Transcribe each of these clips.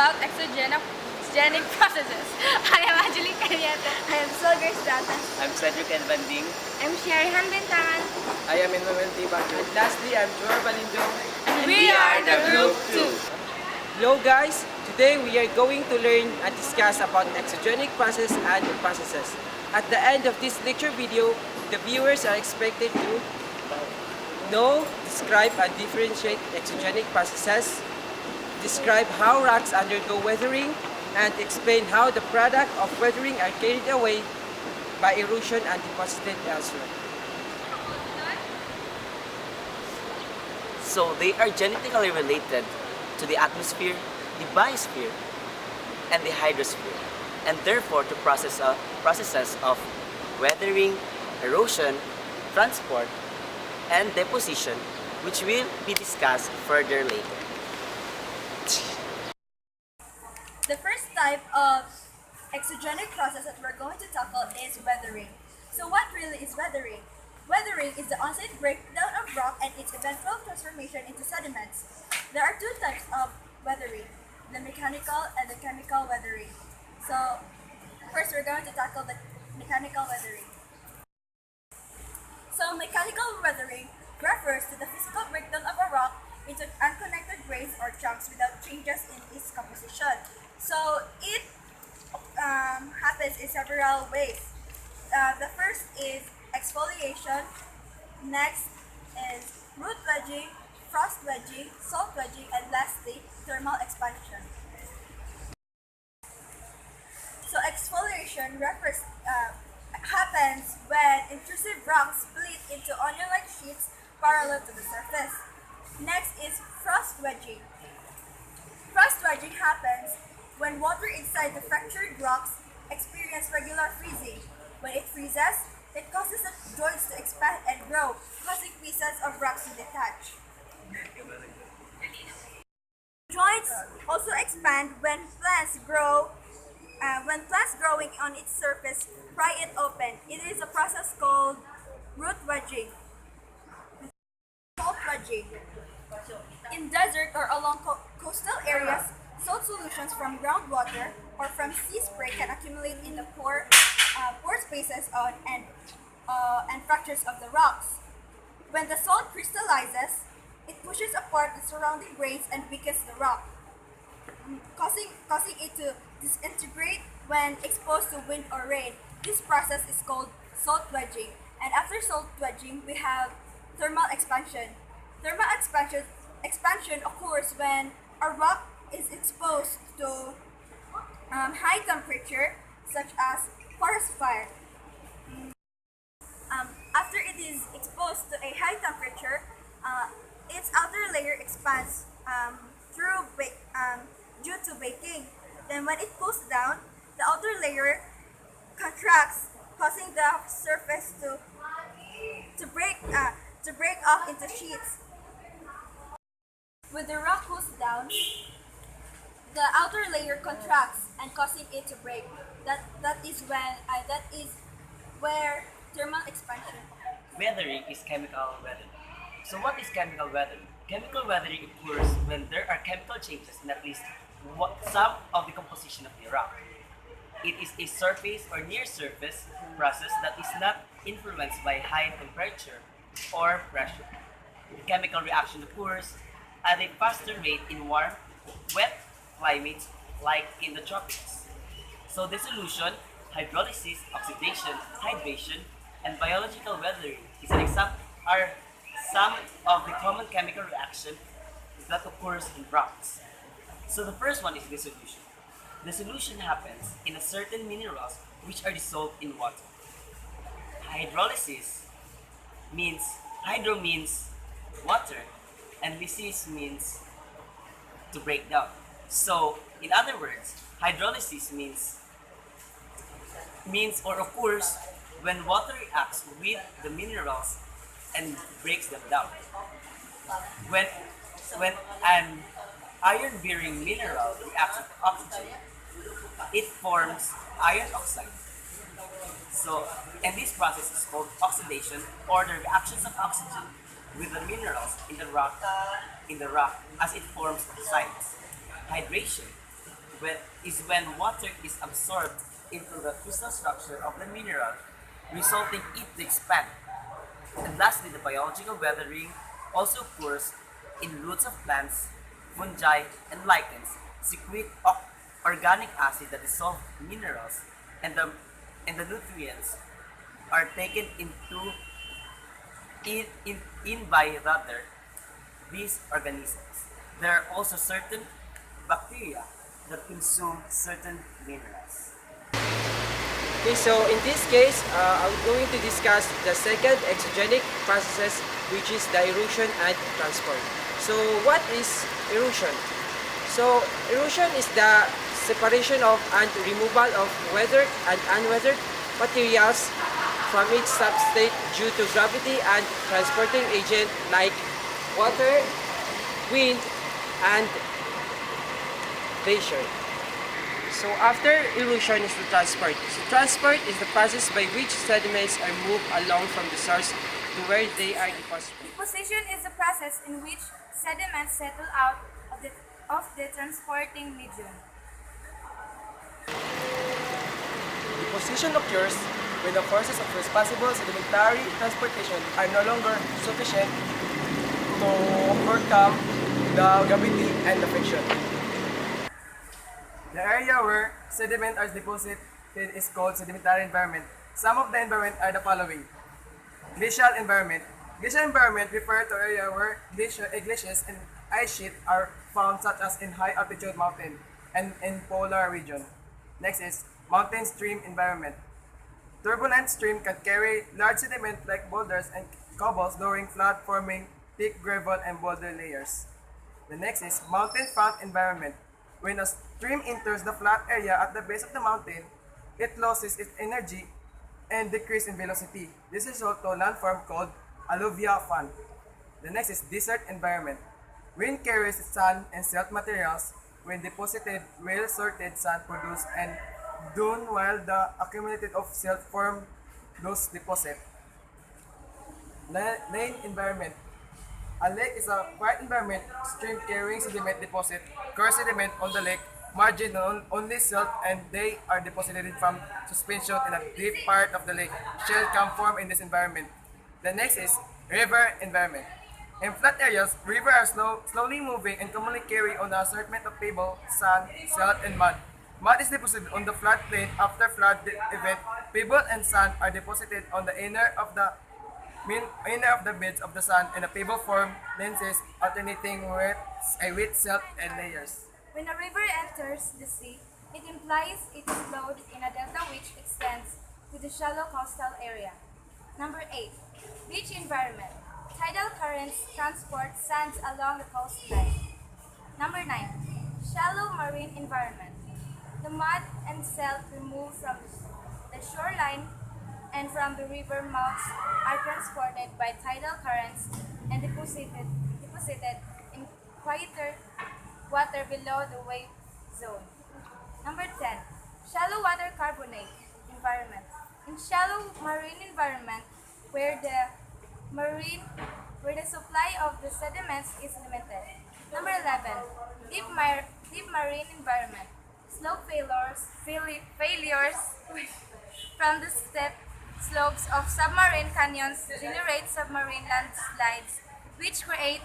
about exogenic processes. I am Angelique Carieta. I am Solgar Strata. I'm Cedric Elbanding. I'm Sherihan Bentangan. I am Emmanuel Tibag. And lastly, I'm Jor Balindong. And we are the Group 2. Hello guys! Today we are going to learn and discuss about exogenic process and processes. At the end of this lecture video, the viewers are expected to know, describe and differentiate exogenic processes, describe how rocks undergo weathering, and explain how the product of weathering are carried away by erosion and deposited elsewhere. So they are genetically related to the atmosphere, the biosphere, and the hydrosphere, and therefore to processes of weathering, erosion, transport, and deposition, which will be discussed further later. The first type of exogenic process that we're going to tackle is weathering. So what really is weathering? Weathering is the on-site breakdown of rock and its eventual transformation into sediments. There are two types of weathering, the mechanical and the chemical weathering. So first we're going to tackle the mechanical weathering. So mechanical weathering refers to the physical breakdown of a rock into unconnected grains or chunks without changes in its composition. So it happens in several ways. The first is exfoliation, next is root wedging, frost wedging, salt wedging, and lastly, thermal expansion. So exfoliation happens when intrusive rocks split into onion-like sheets parallel to the surface. Next is frost wedging. Frost wedging happens when water inside the fractured rocks experience regular freezing. When it freezes, it causes the joints to expand and grow, causing pieces of rocks to detach. Joints also expand when plants growing on its surface pry it open. It is a process called root wedging. Salt wedging. In desert or along coastal areas, salt solutions from groundwater or from sea spray can accumulate in the pore spaces and fractures of the rocks. When the salt crystallizes, it pushes apart the surrounding grains and weakens the rock, causing it to disintegrate when exposed to wind or rain. This process is called salt wedging. And after salt wedging, we have thermal expansion. Thermal expansion occurs when a rock is exposed to high temperature, such as forest fire. After it is exposed to a high temperature, its outer layer expands due to baking. Then when it cools down, the outer layer contracts, causing the surface to break off into sheets. When the rock cools down, the outer layer contracts and causing it to break. That is where thermal expansion. Weathering is chemical weathering. So what is chemical weathering? Chemical weathering occurs when there are chemical changes in at least some of the composition of the rock. It is a surface or near surface process that is not influenced by high temperature or pressure. The chemical reaction occurs at a faster rate in warm, wet climates like in the tropics. So dissolution, hydrolysis, oxidation, hydration, and biological weathering are some of the common chemical reactions that occurs in rocks. So the first one is dissolution. Dissolution happens in a certain minerals which are dissolved in water. Hydrolysis means, hydro means water, and lysis means to break down. So, in other words, hydrolysis means or occurs when water reacts with the minerals and breaks them down. When an iron-bearing mineral reacts with oxygen, it forms iron oxide. So, and this process is called oxidation, or the reactions of oxygen with the minerals in the rock as it forms oxides. Hydration when water is absorbed into the crystal structure of the mineral, resulting it to expand. And lastly, the biological weathering also occurs in roots of plants, fungi, and lichens secrete organic acid that dissolve minerals, and the nutrients are taken in by rather these organisms. There are also certain bacteria that consume certain minerals. Okay, so in this case, I'm going to discuss the second exogenic processes, which is the erosion and transport. So what is erosion? So erosion is the separation of and removal of weathered and unweathered materials from its substrate due to gravity and transporting agent like water, wind, and pressure. So after erosion is the transport. So transport is the process by which sediments are moved along from the source to where they are deposited. Deposition is the process in which sediments settle out of the transporting medium. Deposition occurs when the forces of responsible sedimentary transportation are no longer sufficient to overcome the gravity and the friction. The area where sediment are deposited is called sedimentary environment. Some of the environment are the following. Glacial environment. Glacial environment refer to area where glaciers and ice sheet are found, such as in high altitude mountain and in polar region. Next is mountain stream environment. Turbulent stream can carry large sediment like boulders and cobbles during flood, forming thick gravel and boulder layers. The next is mountain front environment. When a stream enters the flat area at the base of the mountain, it loses its energy and decreases in velocity. This results to a landform called alluvia fan. The next is desert environment. Wind carries sand and silt materials. When deposited, well-sorted sand produced and dune, while the accumulated of silt form those deposits. Lane environment. A lake is a quiet environment, stream carrying sediment deposit, core sediment on the lake, margin only silt, and they are deposited from suspension in a deep part of the lake. Shell can form in this environment. The next is river environment. In flat areas, rivers are slowly moving and commonly carry on an assortment of pebble, sand, silt, and mud. Mud is deposited on the flat plain after flood event. Pebble and sand are deposited on the inner of the beds of the sand, and the pebble form lenses alternating with silt and layers. When a river enters the sea, it implies it is flowed in a delta which extends to the shallow coastal area. Number 8. Beach environment. Tidal currents transport sands along the coastline. Number 9. Shallow marine environment. The mud and silt removed from the shoreline and from the river mouths are transported by tidal currents and deposited in quieter water below the wave zone. Number 10. Shallow water carbonate environment. In shallow marine environment where the supply of the sediments is limited. Number 11. Deep marine environment. Slope failures from the steep slopes of submarine canyons generate submarine landslides which create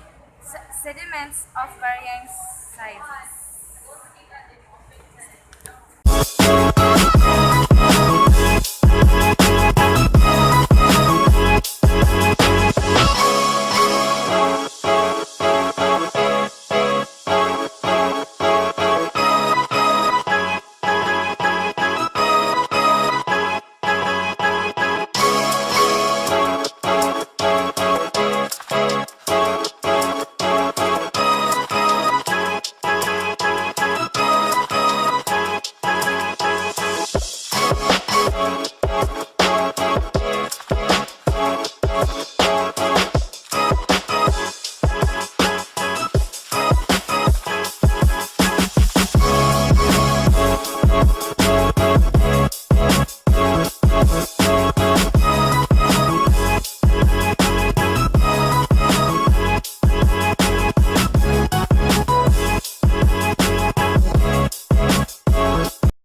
sediments of varying sizes.